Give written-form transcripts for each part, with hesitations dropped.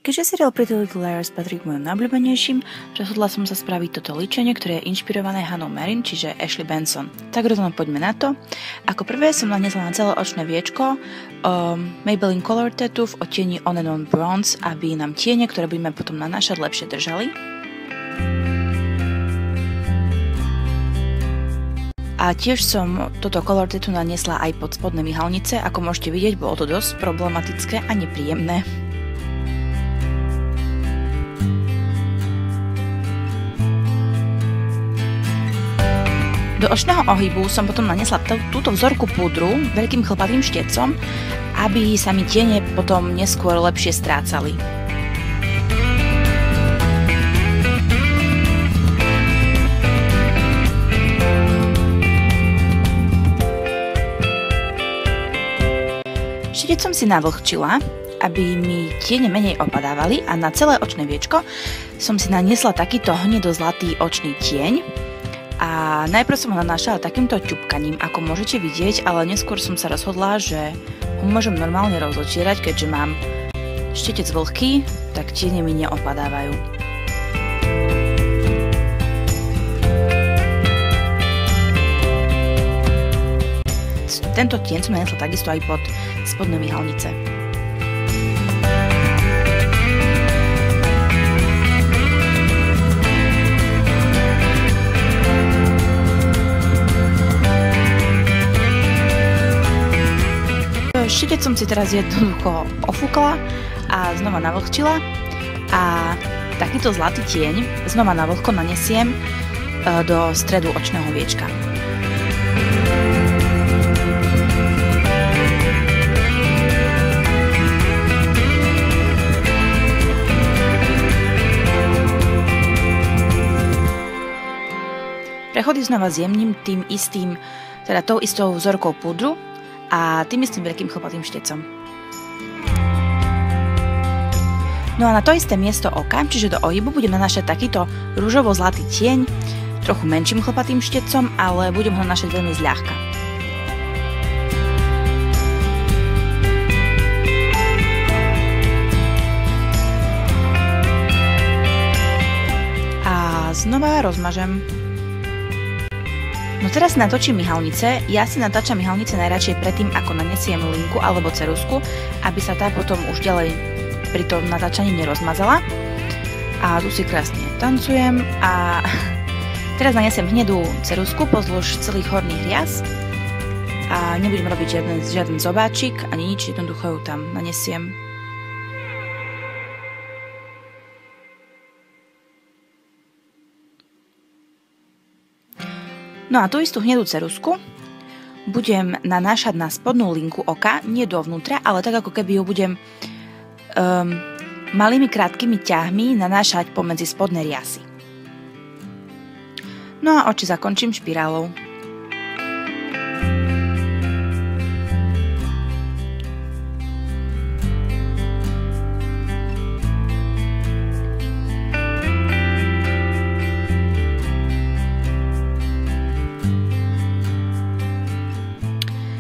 Keďže seriál Pretty Little Liars patrí k mojom najobľúbenejším, rozhodla som sa spraviť toto líčenie, ktoré je inšpirované Hannah Marin, čiže Ashley Benson. Tak rovno poďme na to. Ako prvé som naniesla na celé očné viečko Maybelline Color Tattoo v odtieni On and On Bronze, aby nám tiene, ktoré budeme potom nanášať, lepšie držali. A tiež som toto Color Tattoo naniesla aj pod spodné myhalnice. Ako môžete vidieť, bolo to dosť problematické a nepríjemné. Do očného ohybu som potom naniesla túto vzorku púdru veľkým chlpatým štecom, aby sa mi tiene potom neskôr lepšie strácali. Štec som si navlhčila, aby mi tiene menej opadávali, a na celé očné viečko som si naniesla takýto hnedozlatý očný tieň. A najprv som ho nanášala takýmto ťupkaním, ako môžete vidieť, ale neskôr som sa rozhodla, že ho môžem normálne rozočierať, keďže mám štetec vlhký, tak tiene mi neopadávajú. Tento tieň som naniesla takisto aj pod spodné myhalnice. Štetec som si teraz jednoducho ofúkla a znova navlhčila a takýto zlatý tieň znova na vlhko nanesiem do stredu očného viečka. Prechody znova zjemním tou istou vzorkou púdru a tým istým veľkým chlpatým štecom. No a na to isté miesto oka, čiže do ohybu, budem nanášať takýto ružovo-zlatý tieň, trochu menším chlpatým štecom, ale budem ho nanášať veľmi zľahka. A znova rozmažem. No teraz natočím myhalnice. Ja si natáčam myhalnice najradšej predtým, ako nanesiem linku alebo ceruzku, aby sa tá potom už ďalej pri tom natáčaní nerozmazala. A tu si krásne tancujem a teraz nanesiem hnedú ceruzku pozdĺž celých horných rias a nebudem robiť žiaden zobáčik ani nič, jednoducho ju tam nanesiem. No a tú istú hnedú ceruzku budem nanášať na spodnú linku oka, nie dovnútra, ale tak ako keby ju budem malými krátkými ťahmi nanášať pomedzi spodné riasy. No a oči zakončím špirálou.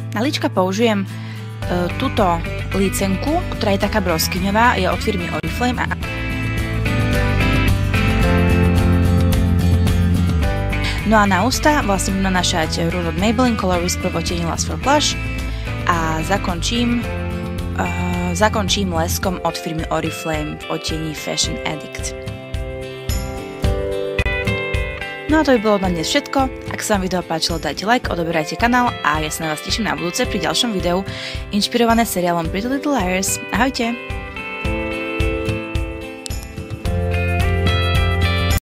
Na líčka použijem túto lícenku, ktorá je taká broskyňová, je od firmy Oriflame. No a na ústa vlastne budem nanášať rúž od Maybelline Color Whisper v odtieni Lust for Blush a zakončím leskom od firmy Oriflame v odtieni Fashion Addict. No a to by bolo na dnes všetko. Ak sa vám video páčilo, dajte like, odoberajte kanál a ja sa na vás teším na budúce pri ďalšom videu inšpirované seriálom Pretty Little Liars. Ahojte!